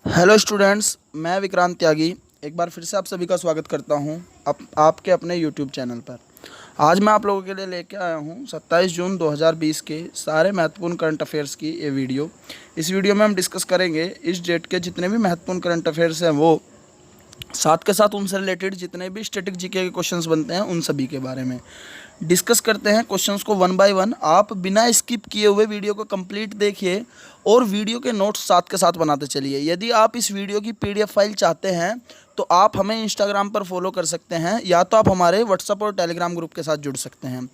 Hello students, मैं विक्रांत त्यागी एक बार फिर से आप सभी का स्वागत करता हूं आपके अपने यूट्यूब चैनल पर। आज मैं आप लोगों के लिए लेके आया हूं 27 जून 2020 के सारे महत्वपूर्ण करंट अफेयर्स की ये वीडियो। इस वीडियो में हम डिस्कस करेंगे इस डेट के जितने भी महत्वपूर्ण करंट अफेयर्स हैं वो, साथ के साथ उनसे रिलेटेड जितने भी स्टैटिक जीके के क्वेश्चंस बनते हैं उन सभी के बारे में डिस्कस करते हैं। क्वेश्चंस को वन बाय वन आप बिना स्किप किए हुए वीडियो को कंप्लीट देखिए और वीडियो के नोट्स साथ के साथ बनाते चलिए। यदि आप इस वीडियो की पीडीएफ फाइल चाहते हैं तो आप हमें इंस्टाग्राम पर फॉलो कर सकते हैं, या तो आप हमारे व्हाट्सएप और टेलीग्राम ग्रुप के साथ जुड़ सकते हैं।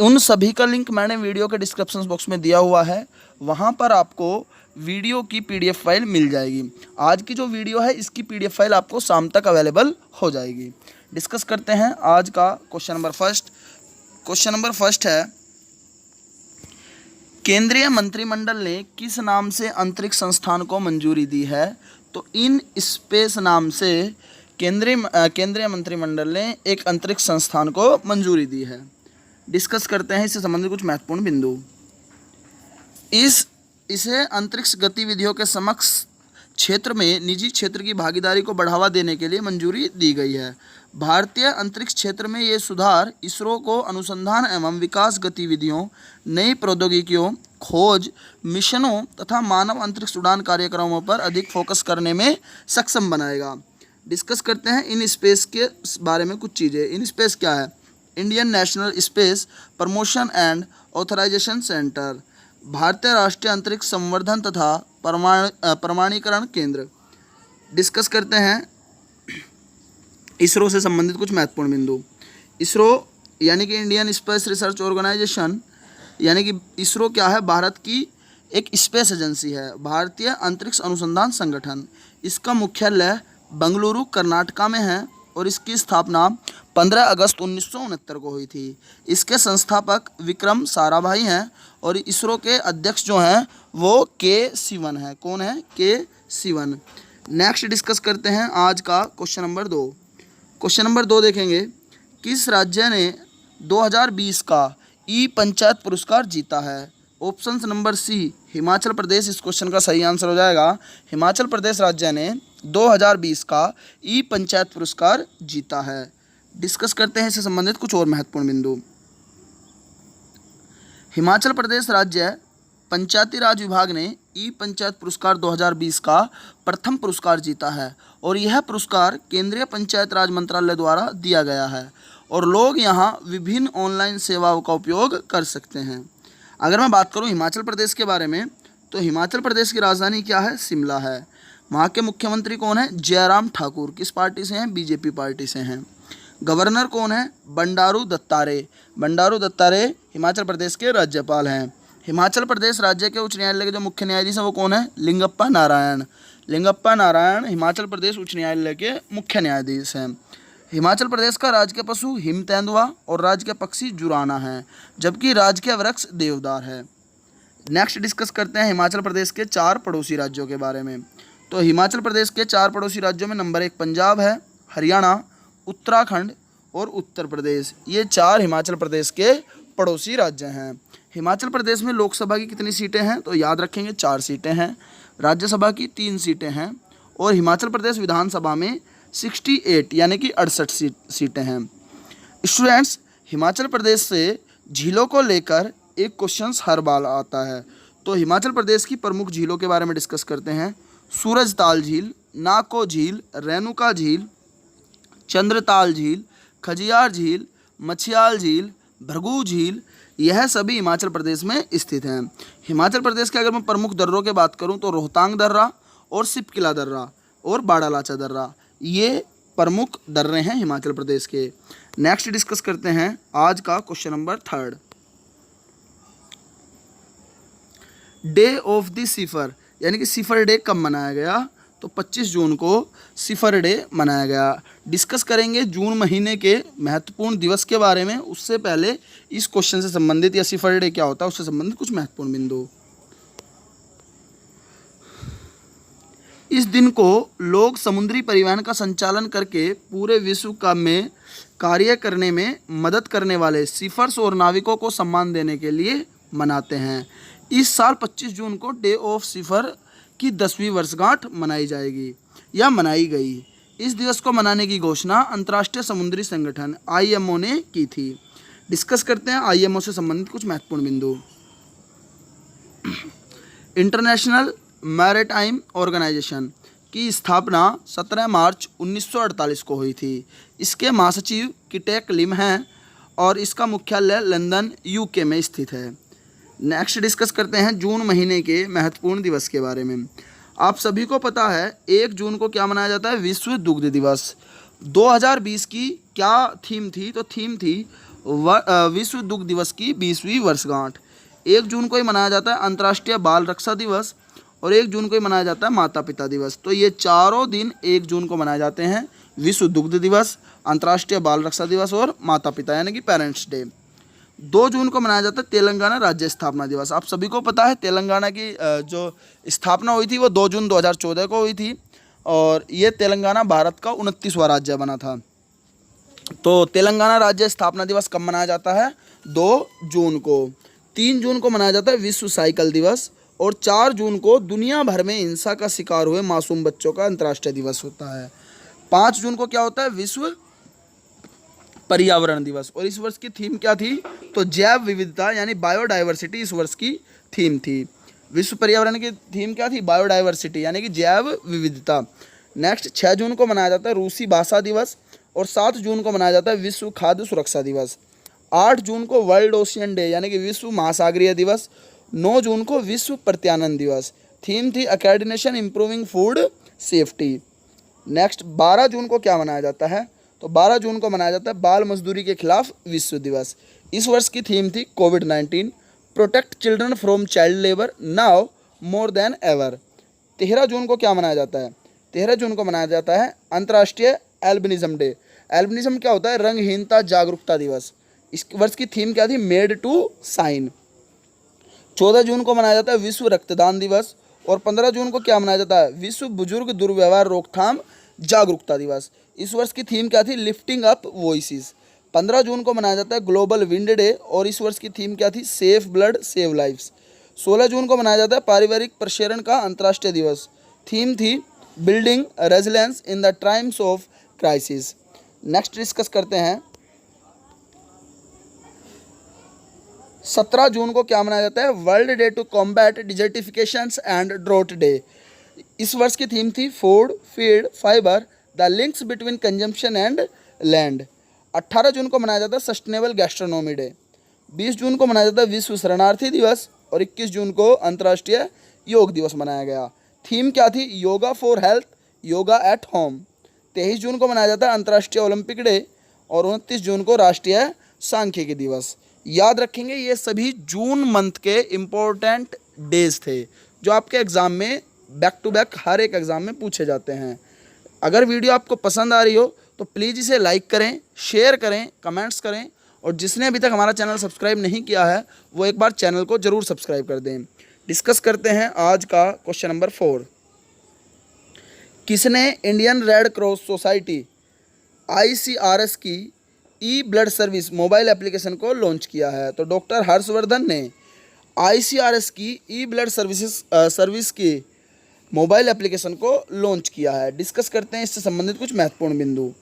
उन सभी का लिंक मैंने वीडियो के डिस्क्रिप्शन बॉक्स में दिया हुआ है, वहाँ पर आपको वीडियो की पीडीएफ फाइल मिल जाएगी। आज की जो वीडियो है इसकी पीडीएफ फाइल आपको शाम तक अवेलेबल हो जाएगी। डिस्कस करते हैं आज का question number first. Question number first है, केंद्रीय मंत्रिमंडल ने किस नाम से अंतरिक्ष संस्थान को मंजूरी दी है? तो इन स्पेस नाम से केंद्रीय मंत्रिमंडल ने एक अंतरिक्ष संस्थान को मंजूरी दी है। डिस्कस करते हैं इससे संबंधित कुछ महत्वपूर्ण बिंदु। इसे अंतरिक्ष गतिविधियों के समक्ष क्षेत्र में निजी क्षेत्र की भागीदारी को बढ़ावा देने के लिए मंजूरी दी गई है। भारतीय अंतरिक्ष क्षेत्र में ये सुधार इसरो को अनुसंधान एवं विकास गतिविधियों, नई प्रौद्योगिकियों, खोज मिशनों तथा मानव अंतरिक्ष उड़ान कार्यक्रमों पर अधिक फोकस करने में सक्षम बनाएगा। डिस्कस करते हैं इन स्पेस के बारे में कुछ चीज़ें। इन स्पेस क्या है? Indian National Space Promotion and Authorization Centre, भारतीय राष्ट्रीय अंतरिक्ष संवर्धन तथा प्रमाणीकरण केंद्र। डिस्कस करते हैं इसरो से संबंधित कुछ महत्वपूर्ण बिंदु। इसरो यानी कि इंडियन स्पेस रिसर्च ऑर्गेनाइजेशन, यानी कि इसरो क्या है? भारत की एक स्पेस एजेंसी है, भारतीय अंतरिक्ष अनुसंधान संगठन। इसका मुख्यालय बेंगलुरु कर्नाटका में है और इसकी स्थापना 15 अगस्त 1969 को हुई थी। इसके संस्थापक विक्रम साराभाई हैं और इसरो के अध्यक्ष जो हैं वो के सिवन हैं। कौन है? के सिवन। नेक्स्ट डिस्कस करते हैं आज का क्वेश्चन नंबर 2। क्वेश्चन नंबर 2 देखेंगे, किस राज्य ने 2020 का ई पंचायत पुरस्कार जीता है? Option number C Himachal Pradesh इस क्वेश्चन का सही आंसर हो जाएगा। हिमाचल प्रदेश राज्य ने 2020 का ई पंचायत पुरस्कार जीता है। डिस्कस करते हैं इससे संबंधित कुछ और महत्वपूर्ण बिंदु। हिमाचल प्रदेश राज्य पंचायती राज विभाग ने ई पंचायत पुरस्कार 2020 का प्रथम पुरस्कार जीता है और यह पुरस्कार केंद्रीय पंचायत राज मंत्रालय द्वारा दिया गया है और लोग यहां विभिन्न ऑनलाइन सेवाओं का उपयोग कर सकते हैं। अगर मैं बात करूं हिमाचल प्रदेश के बारे में, तो हिमाचल प्रदेश की राजधानी क्या है? शिमला है। वहाँ के मुख्यमंत्री कौन है? जयराम ठाकुर। किस पार्टी से हैं? बीजेपी पार्टी से हैं। गवर्नर कौन है? बंडारू दत्तात्रेय। बंडारू दत्तात्रेय हिमाचल प्रदेश के राज्यपाल हैं। हिमाचल प्रदेश राज्य के उच्च न्यायालय के जो मुख्य न्यायाधीश हैं वो कौन है? लिंगप्पा नारायण। लिंगप्पा नारायण हिमाचल प्रदेश उच्च न्यायालय के मुख्य न्यायाधीश हैं। हिमाचल प्रदेश का राजकीय पशु हिम तेंदुआ और राजकीय पक्षी जुराना है, जबकि राजकीय वृक्ष देवदार है। नेक्स्ट डिस्कस करते हैं हिमाचल प्रदेश के 4 पड़ोसी राज्यों के बारे में। तो हिमाचल प्रदेश के 4 पड़ोसी राज्यों में नंबर 1 पंजाब है, हरियाणा, उत्तराखंड और उत्तर प्रदेश। ये 4 हिमाचल प्रदेश के पड़ोसी राज्य हैं। हिमाचल प्रदेश में लोकसभा की कितनी सीटें हैं? तो याद रखेंगे 4 सीटें हैं। राज्यसभा की 3 सीटें हैं और हिमाचल प्रदेश विधानसभा में 68 यानी कि 68 सीटें हैं। स्टूडेंट्स, हिमाचल प्रदेश से झीलों को लेकर एक क्वेश्चन हर बार आता है, तो हिमाचल प्रदेश की प्रमुख झीलों के बारे में डिस्कस करते हैं। सूरजताल झील, नाको झील, रेणुका झील, चंद्रताल झील, खजियार झील, मछियाल झील, भृगु झील, यह सभी हिमाचल प्रदेश में स्थित हैं। हिमाचल प्रदेश के अगर मैं प्रमुख दर्रों की बात करूं तो रोहतांग दर्रा और सिपकिला दर्रा और बाड़ालाचा दर्रा, ये प्रमुख दर्रे हैं हिमाचल प्रदेश के। नेक्स्ट डिस्कस करते हैं आज का question number 3। Day of the seafarer यानी कि सिफर डे कब मनाया गया? तो 25 जून को सिफर डे मनाया गया। डिस्कस करेंगे जून महीने के महत्वपूर्ण दिवस के बारे में। उससे पहले इस क्वेश्चन से संबंधित या सिफर डे क्या होता है उससे संबंधित कुछ महत्वपूर्ण बिंदु। इस दिन को लोग समुद्री परिवहन का संचालन करके पूरे विश्व का में कार्य करने में मदद करने वाले सीफर्स और नाविकों को सम्मान देने के लिए मनाते हैं। इस साल 25 जून को डे ऑफ सिफर की 10वीं वर्षगांठ मनाई जाएगी या मनाई गई। इस दिवस को मनाने की घोषणा अंतर्राष्ट्रीय समुद्री संगठन IMO ने की थी। डिस्कस करते हैं IMO से संबंधित कुछ महत्वपूर्ण बिंदु। इंटरनेशनल मैरीटाइम ऑर्गेनाइजेशन की स्थापना 17 मार्च 1948 को हुई थी। इसके महासचिव किटेक लिम हैं और इसका मुख्यालय लंदन UK में स्थित है। नेक्स्ट डिस्कस करते हैं जून महीने के महत्वपूर्ण दिवस के बारे में। आप सभी को पता है 1 जून को क्या मनाया जाता है, विश्व दुग्ध दिवस। 2020 की क्या थीम थी, तो थीम थी विश्व दुग्ध दिवस की 20वीं वर्षगांठ। 1 जून को ही मनाया जाता है अंतर्राष्ट्रीय बाल रक्षा दिवस और 1 जून को ही मनाया जाता है माता पिता दिवस। तो ये चारों दिन 1 जून को मनाए जाते हैं, विश्व दुग्ध दिवस, अंतर्राष्ट्रीय बाल रक्षा दिवस और माता पिता यानी कि पेरेंट्स डे। 2 जून को मनाया जाता है तेलंगाना राज्य स्थापना दिवस। आप सभी को पता है तेलंगाना की जो स्थापना हुई थी वो 2 जून 2014 को हुई थी और ये तेलंगाना भारत का 29वां राज्य बना था। तो तेलंगाना राज्य स्थापना दिवस कब मनाया जाता है, 2 जून को। 3 जून को मनाया जाता है विश्व साइकिल दिवस और 4 जून को दुनिया भर में हिंसा का शिकार हुए मासूम बच्चों का अंतर्राष्ट्रीय दिवस होता है। 5 जून को क्या होता है, विश्व पर्यावरण दिवस। और इस वर्ष की थीम क्या थी, तो जैव विविधता यानी बायोडाइवर्सिटी इस वर्ष की थीम थी। विश्व पर्यावरण की थीम क्या थी, बायोडाइवर्सिटी यानी कि जैव विविधता। नेक्स्ट 6 जून को मनाया जाता है रूसी भाषा दिवस और 7 जून को मनाया जाता है विश्व खाद्य सुरक्षा दिवस। 8 जून को वर्ल्ड ओशियन डे यानी कि विश्व महासागरीय दिवस। 9 जून को विश्व प्रत्यानन दिवस। थीम थी अकोऑर्डिनेशन इम्प्रूविंग फूड सेफ्टी। नेक्स्ट 12 जून को क्या मनाया जाता है, तो 12 जून को मनाया जाता है बाल मजदूरी के खिलाफ विश्व दिवस। इस वर्ष की थीम थी कोविड-19 protect children from child labour now more than ever. 13 जून को क्या मनाया जाता है, 13 जून को मनाया जाता है अंतर्राष्ट्रीय एल्बिनिज्म डे। एल्बिनिज्म क्या होता है, रंगहीनता जागरूकता दिवस। इस वर्ष की थीम क्या थी, मेड टू साइन। 14 जून को मनाया जाता है विश्व रक्तदान दिवस और 15 जून को क्या मनाया जाता है, विश्व बुजुर्ग दुर्व्यवहार रोकथाम जागरूकता दिवस। इस वर्ष की थीम क्या थी, लिफ्टिंग अप वॉइसेस। 15 जून को मनाया जाता है ग्लोबल विंड डे और इस वर्ष की थीम क्या थी, सेफ ब्लड सेव लाइफ्स। 16 जून को मनाया जाता है पारिवारिक प्रसारण का अंतर्राष्ट्रीय दिवस। थीम थी building resilience in the times of crisis. Next discuss करते हैं 17 जून को क्या मनाया जाता है, world day to combat desertifications and drought day. इस वर्ष की थीम थी food feed fibre the links between consumption and land. 18 जून को मनाया जाता है सस्टेनेबल गैस्ट्रोनॉमी डे। 20 जून को मनाया जाता है विश्व शरणार्थी दिवस और 21 जून को अंतर्राष्ट्रीय योग दिवस मनाया गया। थीम क्या थी, yoga for health yoga at home. 23 जून को मनाया जाता है अंतर्राष्ट्रीय ओलंपिक डे और 29 जून को राष्ट्रीय सांख्यिकी दिवस। याद रखेंगे ये सभी जून मंथ के इम्पोर्टेंट डेज थे जो आपके एग्ज़ाम में बैक टू बैक हर एक एग्ज़ाम में पूछे जाते हैं। अगर वीडियो आपको पसंद आ रही हो तो प्लीज़ इसे लाइक करें, शेयर करें, कमेंट्स करें और जिसने अभी तक हमारा चैनल सब्सक्राइब नहीं किया है वो एक बार चैनल को ज़रूर सब्सक्राइब कर दें। डिस्कस करते हैं आज का क्वेश्चन नंबर 4। किसने Indian red cross society ICRS की ई ब्लड सर्विस मोबाइल एप्लीकेशन को लॉन्च किया है, तो डॉक्टर हर्षवर्धन ने ICRS की ई ब्लड सर्विस की मोबाइल एप्लीकेशन को लॉन्च किया है। डिस्कस करते हैं इससे संबंधित कुछ महत्वपूर्ण बिंदु।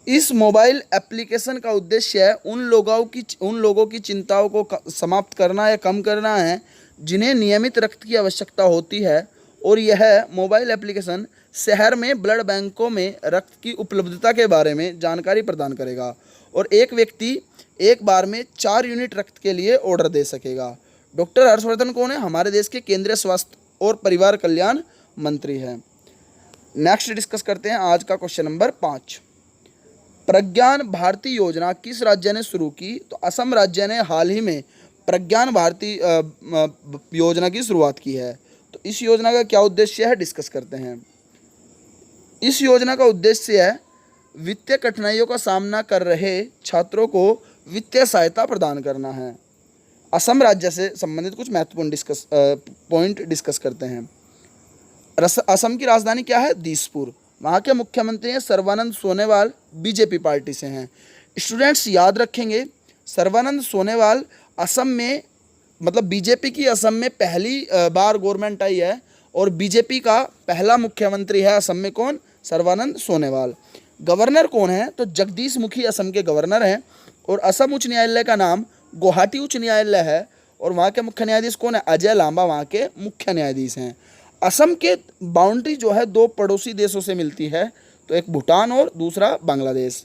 इस मोबाइल एप्लीकेशन का उद्देश्य है उन लोगों की चिंताओं को समाप्त करना या कम करना है जिन्हें नियमित रक्त की आवश्यकता होती है और यह मोबाइल एप्लीकेशन शहर में ब्लड बैंकों में रक्त की उपलब्धता के बारे में जानकारी प्रदान करेगा और एक व्यक्ति एक बार में 4 यूनिट रक्त के लिए ऑर्डर दे सकेगा। डॉक्टर हर्षवर्धन कौन है, हमारे देश के केंद्रीय स्वास्थ्य और परिवार कल्याण मंत्री हैं। नेक्स्ट डिस्कस करते हैं आज का क्वेश्चन नंबर 5। प्रज्ञान भारती योजना किस राज्य ने शुरू की, तो असम राज्य ने हाल ही में प्रज्ञान भारती योजना की शुरुआत की है। तो इस योजना का क्या उद्देश्य है, डिस्कस करते हैं। इस योजना का उद्देश्य है वित्तीय कठिनाइयों का सामना कर रहे छात्रों को वित्तीय सहायता प्रदान करना है। असम राज्य से संबंधित कुछ महत्वपूर्ण पॉइंट डिस्कस करते हैं। असम की राजधानी क्या है, दिसपुर। वहाँ के मुख्यमंत्री हैं सर्बानंद सोनोवाल, बीजेपी पार्टी से हैं। स्टूडेंट्स याद रखेंगे सर्बानंद सोनोवाल असम में मतलब बीजेपी की असम में पहली बार गवर्नमेंट आई है और बीजेपी का पहला मुख्यमंत्री है असम में कौन? सर्बानंद सोनोवाल। गवर्नर कौन है? तो जगदीश मुखी असम के गवर्नर हैं। और असम उच्च न्यायालय का नाम गुवाहाटी उच्च न्यायालय है और वहाँ के मुख्य न्यायाधीश कौन है? अजय लांबा वहाँ के मुख्य न्यायाधीश हैं। असम के बाउंड्री जो है दो पड़ोसी देशों से मिलती है, तो एक भूटान और दूसरा बांग्लादेश।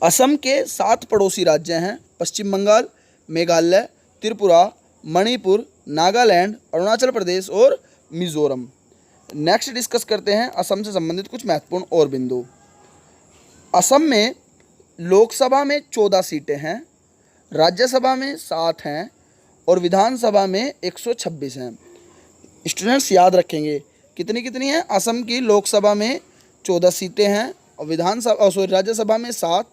असम के 7 पड़ोसी राज्य हैं, पश्चिम बंगाल, मेघालय, त्रिपुरा, मणिपुर, नागालैंड, अरुणाचल प्रदेश और मिजोरम। नेक्स्ट डिस्कस करते हैं असम से संबंधित कुछ महत्वपूर्ण और बिंदु। असम में लोकसभा में 14 सीटें हैं, राज्यसभा में 7 हैं और विधानसभा में 126 हैं। स्टूडेंट्स याद रखेंगे कितनी कितनी हैं? असम की लोकसभा में 14 सीटें हैं और राज्यसभा में 7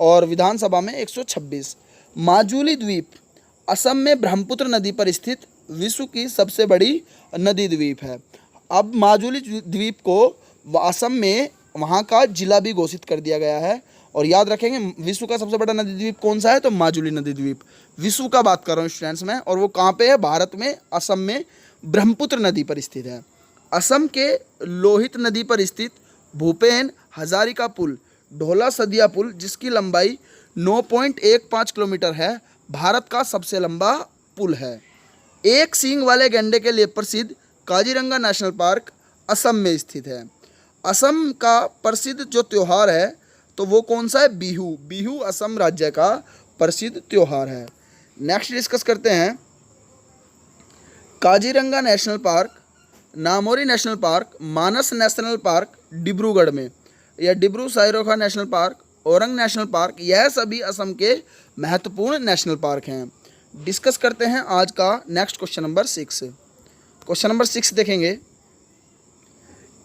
और विधानसभा में 126। माजुली द्वीप असम में ब्रह्मपुत्र नदी पर स्थित विश्व की सबसे बड़ी नदी द्वीप है। अब माजुली द्वीप को असम में वहाँ का जिला भी घोषित कर दिया गया है। और याद रखेंगे विश्व का सबसे बड़ा नदी द्वीप कौन सा है? तो माजुली नदी द्वीप। विश्व का बात कर रहा हूँ स्टूडेंट्स में, और वो कहाँ पे है? भारत में, असम में ब्रह्मपुत्र नदी पर स्थित है। असम के लोहित नदी पर स्थित भूपेन हजारिका पुल, ढोला सदिया पुल, जिसकी लंबाई 9.15 किलोमीटर है, भारत का सबसे लंबा पुल है। एक सींग वाले गैंडे के लिए प्रसिद्ध काजीरंगा नेशनल पार्क असम में स्थित है। असम का प्रसिद्ध जो त्यौहार है तो वो कौन सा है? बिहू। बिहू असम राज्य का प्रसिद्ध त्यौहार है। नेक्स्ट डिस्कस करते हैं Kaziranga national park, Nameri national park, Manas national park Dibrugarh में, या Dibru Saikhowa national park, Orang national park, यह सभी असम के महत्वपूर्ण नेशनल पार्क हैं। डिस्कस करते हैं आज का next question number 6। Question number 6 देखेंगे,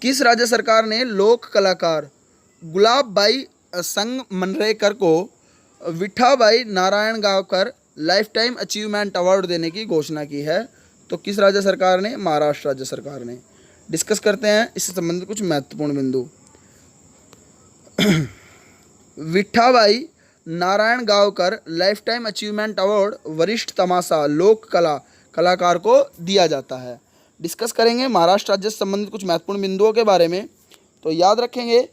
किस राज्य सरकार ने लोक कलाकार गुलाबबाई संगमनेरकर को Vithabai Narayan Gavkar life time achievement award देने की घोषणा की है? तो किस राज्य सरकार ने? महाराष्ट्र राज्य सरकार ने। डिस्कस करते हैं इससे संबंधित कुछ महत्वपूर्ण बिंदु। Vithabai Narayan Gavkar life time achievement award वरिष्ठ तमाशा लोक कला कलाकार को दिया जाता है। डिस्कस करेंगे महाराष्ट्र राज्य से संबंधित कुछ महत्वपूर्ण बिंदुओं के बारे में। तो याद रखेंगे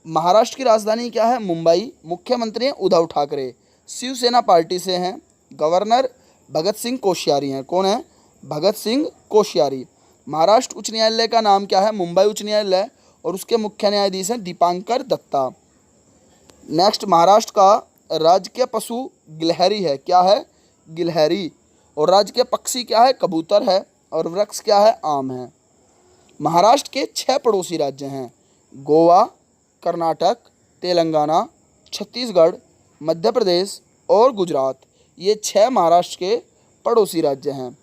महाराष्ट्र की राजधानी क्या है? मुंबई। मुख्यमंत्री हैं उद्धव ठाकरे, शिवसेना पार्टी से हैं। गवर्नर भगत सिंह कोश्यारी हैं। कौन है? भगत सिंह कोश्यारी। महाराष्ट्र उच्च न्यायालय का नाम क्या है? मुंबई उच्च न्यायालय, और उसके मुख्य न्यायाधीश हैं दीपांकर दत्ता। नेक्स्ट, महाराष्ट्र का राजकीय पशु गिलहरी है। क्या है? गिलहरी। और राजकीय पक्षी क्या है? कबूतर है। और वृक्ष क्या है? आम है। महाराष्ट्र के 6 पड़ोसी राज्य हैं, गोवा, कर्नाटक, तेलंगाना, छत्तीसगढ़, मध्य प्रदेश और गुजरात। ये 6 महाराष्ट्र के पड़ोसी राज्य हैं।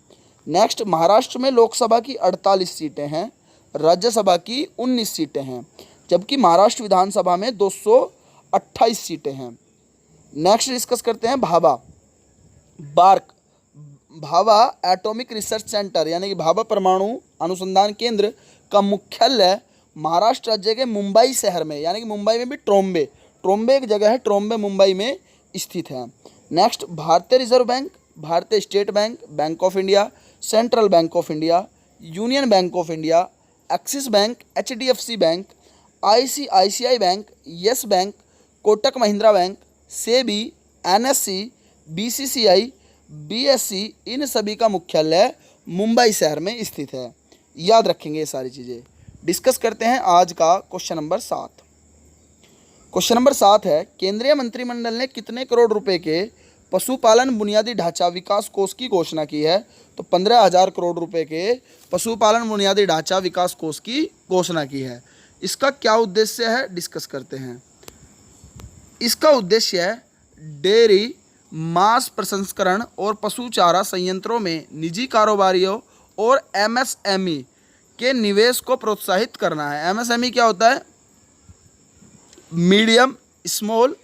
नेक्स्ट, महाराष्ट्र में लोकसभा की 48 सीटें हैं, राज्यसभा की 19 सीटें हैं, जबकि महाराष्ट्र विधानसभा में 228 सीटें हैं। नेक्स्ट डिस्कस करते हैं Bhabha. BARC Bhabha Atomic Research Centre यानी कि भाभा परमाणु अनुसंधान केंद्र का मुख्यालय महाराष्ट्र राज्य के मुंबई शहर में, यानी कि मुंबई में भी ट्रोम्बे एक जगह है, ट्रोम्बे मुंबई में स्थित है। नेक्स्ट, भारतीय रिजर्व बैंक, भारतीय state bank, bank of India, central bank of India, union bank of India, axis bank, HDFC bank, ICICI bank, yes bank, Kotak Mahindra bank, SEBI, NSE, BCCI, BSE, इन सभी का मुख्यालय मुंबई शहर में स्थित है। याद रखेंगे ये सारी चीज़ें। डिस्कस करते हैं आज का क्वेश्चन नंबर 7। क्वेश्चन नंबर 7 है, केंद्रीय मंत्रिमंडल ने कितने करोड़ रुपए के पशुपालन बुनियादी ढांचा विकास कोष की घोषणा की है? तो 15,000 करोड़ रुपए के पशुपालन बुनियादी ढांचा विकास कोष की घोषणा की है। इसका क्या उद्देश्य है? डिस्कस करते हैं। इसका उद्देश्य है डेयरी, मांस प्रसंस्करण और पशु चारा संयंत्रों में निजी कारोबारियों और MSME के निवेश को प्रोत्साहित करना है। MSME क्या होता है? मीडियम स्मॉल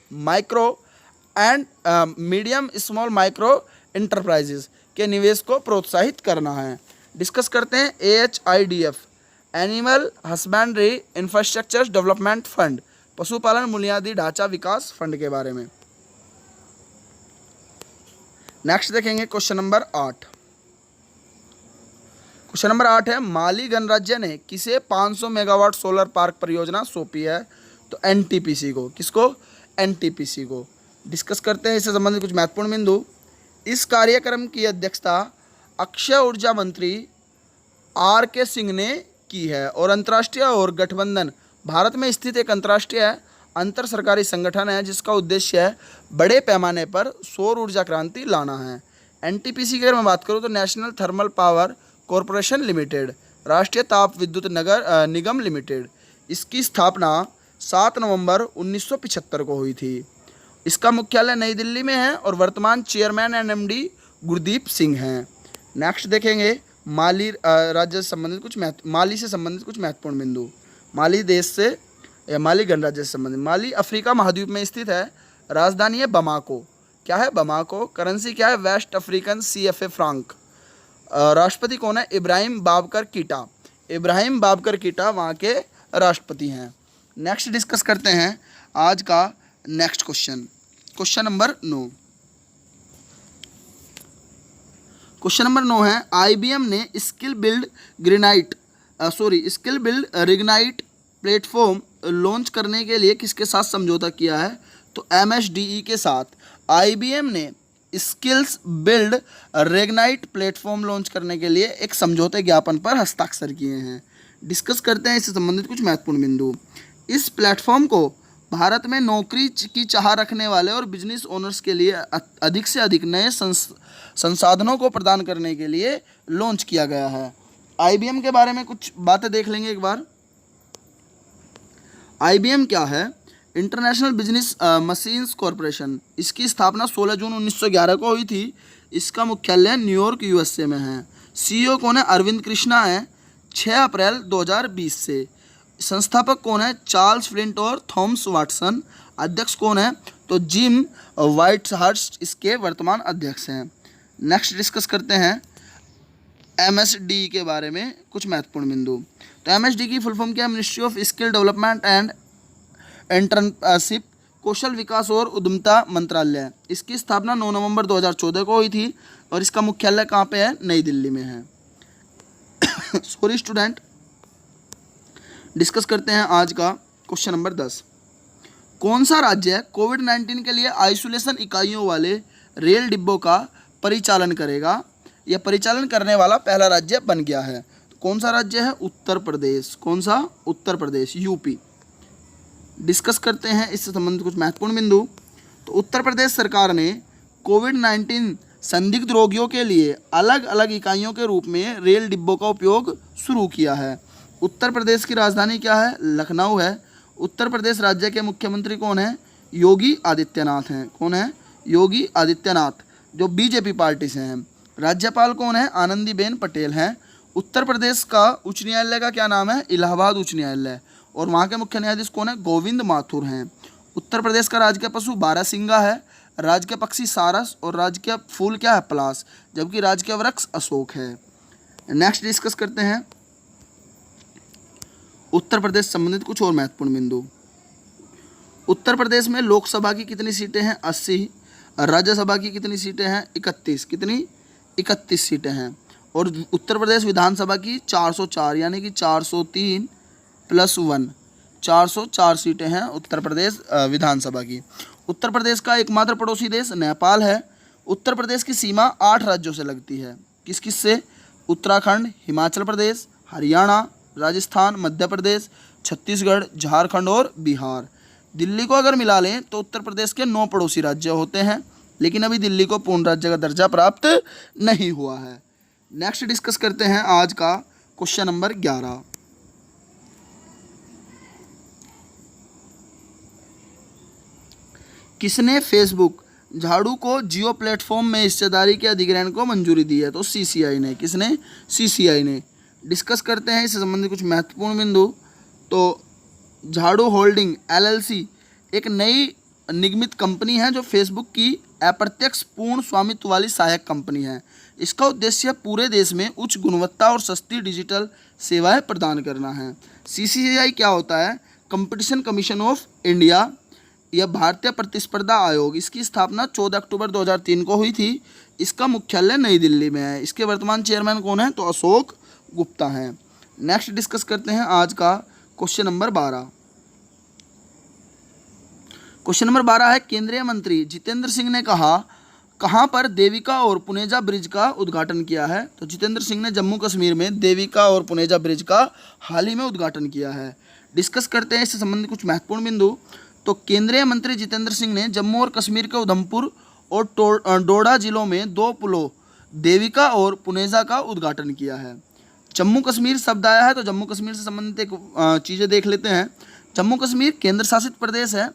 माइक्रो एंटरप्राइजेस के निवेश को प्रोत्साहित करना है। डिस्कस करते हैं AHIDF animal husbandry infrastructure development fund, पशुपालन बुनियादी ढांचा विकास फंड के बारे में। नेक्स्ट देखेंगे क्वेश्चन नंबर 8। क्वेश्चन नंबर 8 है, माली गणराज्य ने किसे 500 मेगावाट सोलर पार्क परियोजना सौंपी है? तो एनटीपीसी को। किसको? एनटीपीसी को। डिस्कस करते हैं इससे संबंधित कुछ महत्वपूर्ण बिंदु। इस कार्यक्रम की अध्यक्षता अक्षय ऊर्जा मंत्री आर के सिंह ने की है और अंतर्राष्ट्रीय और गठबंधन भारत में स्थित एक अंतर्राष्ट्रीय अंतर सरकारी संगठन है जिसका उद्देश्य है बड़े पैमाने पर सौर ऊर्जा क्रांति लाना है। एनटीपीसी की अगर मैं बात करूँ तो national thermal power corporation limited, राष्ट्रीय ताप विद्युत निगम लिमिटेड, इसकी स्थापना 7 नवंबर 1975 को हुई थी। इसका मुख्यालय नई दिल्ली में है और वर्तमान chairman and MD Gurdeep Singh हैं। नेक्स्ट देखेंगे माली राज्य से संबंधित माली से संबंधित कुछ महत्वपूर्ण बिंदु। माली देश से या माली गणराज्य से संबंधित। माली अफ्रीका महाद्वीप में स्थित है। राजधानी है बमाको। क्या है? बमाको। करेंसी क्या है? West African CFA franc. राष्ट्रपति कौन है? इब्राहिम बाबकर कीटा। इब्राहिम बाबकर कीटा वहाँ के राष्ट्रपति हैं। नेक्स्ट डिस्कस करते हैं आज का next question, question number 9। Question number 9 है, IBM ने skill build reignite platform launch करने के लिए किसके साथ समझौता किया है? तो MSDE के साथ। IBM ने skills build reignite platform launch करने के लिए एक समझौते ज्ञापन पर हस्ताक्षर किए हैं। डिस्कस करते हैं इससे संबंधित कुछ महत्वपूर्ण बिंदु। इस प्लेटफॉर्म को भारत में नौकरी की चाह रखने वाले और बिजनेस ओनर्स के लिए अधिक से अधिक नए संसाधनों को प्रदान करने के लिए लॉन्च किया गया है। IBM के बारे में कुछ बातें देख लेंगे एक बार। IBM क्या है? International business machines corporation. इसकी स्थापना 16 जून 1911 को हुई थी। इसका मुख्यालय न्यूयॉर्क USA में है। CEO कौन है? अरविंद कृष्णा है, 6 अप्रैल 2020 से। संस्थापक कौन है? चार्ल्स फ्लिंट और थॉमस वाटसन। अध्यक्ष कौन है? तो जिम व्हाइटहर्स्ट इसके वर्तमान अध्यक्ष हैं। नेक्स्ट डिस्कस करते हैं MSD के बारे में कुछ महत्वपूर्ण बिंदु। तो MSD की फुल फॉर्म क्या है? Ministry of skill development and entrepreneurship, कौशल विकास और उद्यमिता मंत्रालय। इसकी स्थापना 9 नवंबर 2014 को हुई थी और इसका मुख्यालय कहाँ पे है? नई दिल्ली में है। Sorry student. डिस्कस करते हैं आज का क्वेश्चन नंबर 10। कौन सा राज्य कोविड-19 के लिए आइसोलेशन इकाइयों वाले रेल डिब्बों का परिचालन करेगा? यह परिचालन करने वाला पहला राज्य बन गया है। तो कौन सा राज्य है? उत्तर प्रदेश। कौन सा? उत्तर प्रदेश, UP। डिस्कस करते हैं इससे संबंधित कुछ महत्वपूर्ण बिंदु। तो उत्तर प्रदेश सरकार ने कोविड-19 संदिग्ध रोगियों के लिए अलग अलग इकाइयों के रूप में रेल डिब्बों का उपयोग शुरू किया है। उत्तर प्रदेश की राजधानी क्या है? लखनऊ है। उत्तर प्रदेश राज्य के मुख्यमंत्री कौन है? योगी आदित्यनाथ हैं। कौन है? योगी आदित्यनाथ, जो BJP पार्टी से हैं। राज्यपाल कौन है? आनंदीबेन पटेल हैं। उत्तर प्रदेश का उच्च न्यायालय का क्या नाम है? इलाहाबाद उच्च न्यायालय। और वहाँ के मुख्य न्यायाधीश कौन है? गोविंद माथुर हैं। उत्तर प्रदेश का राजकीय पशु बारहसिंगा है, राजकीय पक्षी सारस और राजकीय फूल क्या है? पलाश, जबकि राजकीय वृक्ष अशोक है। नेक्स्ट डिस्कस करते हैं उत्तर प्रदेश संबंधित कुछ और महत्वपूर्ण बिंदु। उत्तर प्रदेश में लोकसभा की कितनी सीटें हैं? 80। राज्यसभा की कितनी सीटें हैं? 31। कितनी? 31 सीटें हैं। और उत्तर प्रदेश विधानसभा की 404, यानी कि 403 + 1, 404 सीटें हैं उत्तर प्रदेश विधानसभा की। उत्तर प्रदेश का एकमात्र पड़ोसी देश नेपाल है। उत्तर प्रदेश की सीमा 8 राज्यों से लगती है। किस किस से? उत्तराखंड, हिमाचल प्रदेश, हरियाणा, राजस्थान, मध्य प्रदेश, छत्तीसगढ़, झारखंड और बिहार। दिल्ली को अगर मिला लें तो उत्तर प्रदेश के 9 पड़ोसी राज्य होते हैं, लेकिन अभी दिल्ली को पूर्ण राज्य का दर्जा प्राप्त नहीं हुआ है। नेक्स्ट डिस्कस करते हैं आज का क्वेश्चन नंबर 11। किसने फेसबुक झाड़ू को जियो प्लेटफॉर्म में हिस्सेदारी के अधिग्रहण को मंजूरी दी है? तो CCI ने। किसने? CCI ने। डिस्कस करते हैं इससे संबंधित कुछ महत्वपूर्ण बिंदु। तो झाड़ू होल्डिंग LLC एक नई निगमित कंपनी है जो फेसबुक की अप्रत्यक्ष पूर्ण स्वामित्व वाली सहायक कंपनी है। इसका उद्देश्य पूरे देश में उच्च गुणवत्ता और सस्ती डिजिटल सेवाएं प्रदान करना है। CCI क्या होता है? कंपटीशन कमीशन ऑफ इंडिया, यह भारतीय प्रतिस्पर्धा आयोग। इसकी स्थापना 14 अक्टूबर 2003 को हुई थी। इसका मुख्यालय नई दिल्ली में है। इसके वर्तमान चेयरमैन कौन है? तो अशोक गुप्ता हैं। नेक्स्ट डिस्कस करते हैं आज का क्वेश्चन नंबर 12। क्वेश्चन नंबर 12 है, केंद्रीय मंत्री जितेंद्र सिंह ने कहाँ पर देविका और पुनेजा ब्रिज का उद्घाटन किया है? तो जितेंद्र सिंह ने जम्मू कश्मीर में देविका और पुनेजा ब्रिज का हाल ही में उद्घाटन किया है। डिस्कस करते हैं इससे संबंधित कुछ महत्वपूर्ण बिंदु। तो केंद्रीय मंत्री जितेंद्र सिंह ने जम्मू और कश्मीर के उधमपुर और डोडा जिलों में 2 पुलों देविका और पुनेजा का उद्घाटन किया है। जम्मू कश्मीर शब्द आया है तो जम्मू कश्मीर से संबंधित एक चीज़ें देख लेते हैं। जम्मू कश्मीर केंद्र शासित प्रदेश है,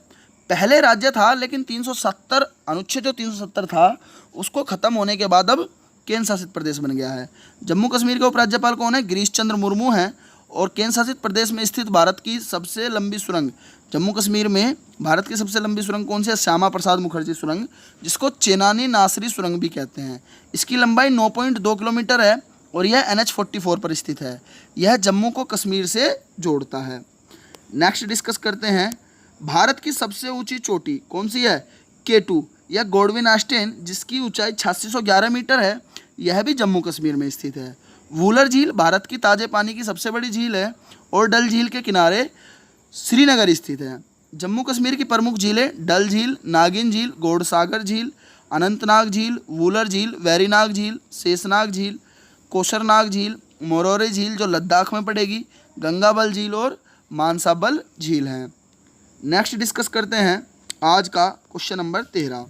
पहले राज्य था लेकिन 370 अनुच्छेद जो 370 था उसको खत्म होने के बाद अब केंद्र शासित प्रदेश बन गया है। जम्मू कश्मीर के उपराज्यपाल कौन है? गिरीश चंद्र मुर्मू हैं। और केंद्र शासित प्रदेश में स्थित भारत की सबसे लंबी सुरंग, जम्मू कश्मीर में भारत की सबसे लंबी सुरंग कौन सी है? श्यामा प्रसाद मुखर्जी सुरंग, जिसको चेनानी नासरी सुरंग भी कहते हैं। इसकी लंबाई 9.2 किलोमीटर है और यह NH-44 पर स्थित है। यह जम्मू को कश्मीर से जोड़ता है। नेक्स्ट डिस्कस करते हैं, भारत की सबसे ऊंची चोटी कौन सी है? K2 या गोडविन आस्टेन, जिसकी ऊंचाई 8611 मीटर है। यह भी जम्मू कश्मीर में स्थित है। वूलर झील भारत की ताजे पानी की सबसे बड़ी झील है और डल झील के किनारे श्रीनगर स्थित है। जम्मू कश्मीर की प्रमुख झीलें डल झील, नागिन झील, गौड़सागर झील, अनंतनाग झील, वूलर झील, वेरीनाग झील, शेषनाग झील, कोशरनाग झील, मोरोरे झील जो लद्दाख में पड़ेगी, गंगाबल झील और मानसाबल झील हैं। नेक्स्ट डिस्कस करते हैं आज का क्वेश्चन नंबर 13।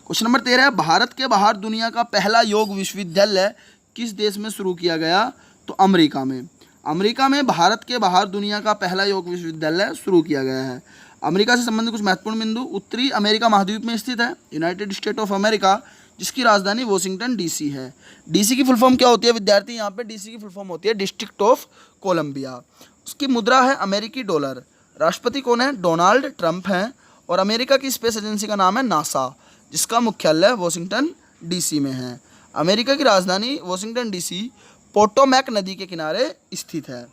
क्वेश्चन नंबर 13 है, भारत के बाहर दुनिया का पहला योग विश्वविद्यालय किस देश में शुरू किया गया? तो अमेरिका में। अमेरिका में भारत के बाहर दुनिया का पहला योग विश्वविद्यालय शुरू किया गया है। अमेरिका से संबंधित कुछ महत्वपूर्ण बिंदु, उत्तरी अमेरिका महाद्वीप में स्थित है यूनाइटेड स्टेट ऑफ अमेरिका, जिसकी राजधानी वॉशिंगटन DC है। DC की फुल फॉर्म क्या होती है विद्यार्थी? यहाँ पे DC की फुल फॉर्म होती है डिस्ट्रिक्ट ऑफ कोलंबिया। उसकी मुद्रा है अमेरिकी डॉलर। राष्ट्रपति कौन है? डोनाल्ड ट्रंप हैं। और अमेरिका की स्पेस एजेंसी का नाम है नासा, जिसका मुख्यालय वॉशिंगटन DC में है। अमेरिका की राजधानी वॉशिंगटन DC पोटोमैक नदी के किनारे स्थित है।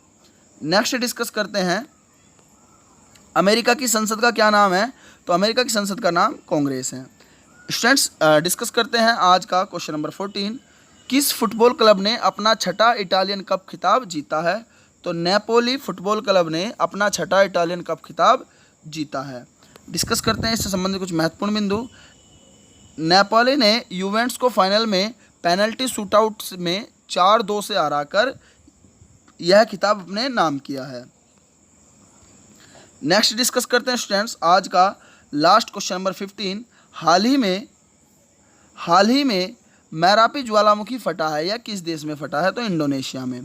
नेक्स्ट डिस्कस करते हैं, अमेरिका की संसद का क्या नाम है? तो अमेरिका की संसद का नाम कांग्रेस है। स्टूडेंट्स डिस्कस करते हैं आज का क्वेश्चन नंबर 14। किस फुटबॉल क्लब ने अपना 6ठा इटालियन कप खिताब जीता है? तो नेपोली फुटबॉल क्लब ने अपना 6ठा इटालियन कप खिताब जीता है। डिस्कस करते हैं इससे संबंधित कुछ महत्वपूर्ण बिंदु। नेपोली ने यूवेंट्स को फाइनल में पेनल्टी शूटआउट में 4-2 से हराकर यह खिताब अपने नाम किया है। नेक्स्ट डिस्कस करते हैं स्टूडेंट्स आज का लास्ट क्वेश्चन नंबर 15। हाल ही में मैरापी ज्वालामुखी फटा है, या किस देश में फटा है? तो इंडोनेशिया में।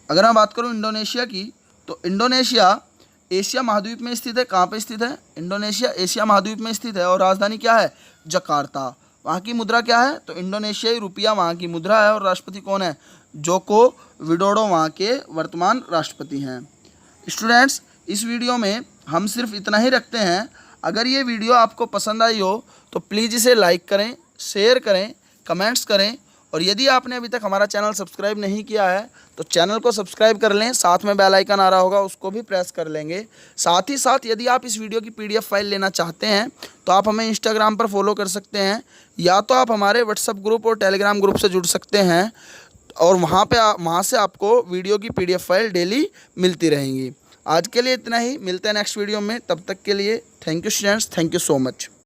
अगर मैं बात करूं इंडोनेशिया की, तो इंडोनेशिया एशिया महाद्वीप में स्थित है। कहाँ पे स्थित है? इंडोनेशिया एशिया महाद्वीप में स्थित है। और राजधानी क्या है? जकार्ता। वहाँ की मुद्रा क्या है? तो इंडोनेशियाई रुपया वहाँ की मुद्रा है। और राष्ट्रपति कौन है? जोको विडोडो वहाँ के वर्तमान राष्ट्रपति हैं। स्टूडेंट्स इस वीडियो में हम सिर्फ इतना ही रखते हैं। अगर ये वीडियो आपको पसंद आई हो तो प्लीज़ इसे लाइक करें, शेयर करें, कमेंट्स करें। और यदि आपने अभी तक हमारा चैनल सब्सक्राइब नहीं किया है तो चैनल को सब्सक्राइब कर लें, साथ में बेल आइकन आ रहा होगा उसको भी प्रेस कर लेंगे। साथ ही साथ यदि आप इस वीडियो की PDF फाइल लेना चाहते हैं तो आप हमें इंस्टाग्राम पर फॉलो कर सकते हैं, या तो आप हमारे व्हाट्सएप ग्रुप और टेलीग्राम ग्रुप से जुड़ सकते हैं और वहाँ से आपको वीडियो की PDF फाइल डेली मिलती रहेंगी। आज के लिए इतना ही, मिलते हैं नेक्स्ट वीडियो में। तब तक के लिए thank you students, thank you so much.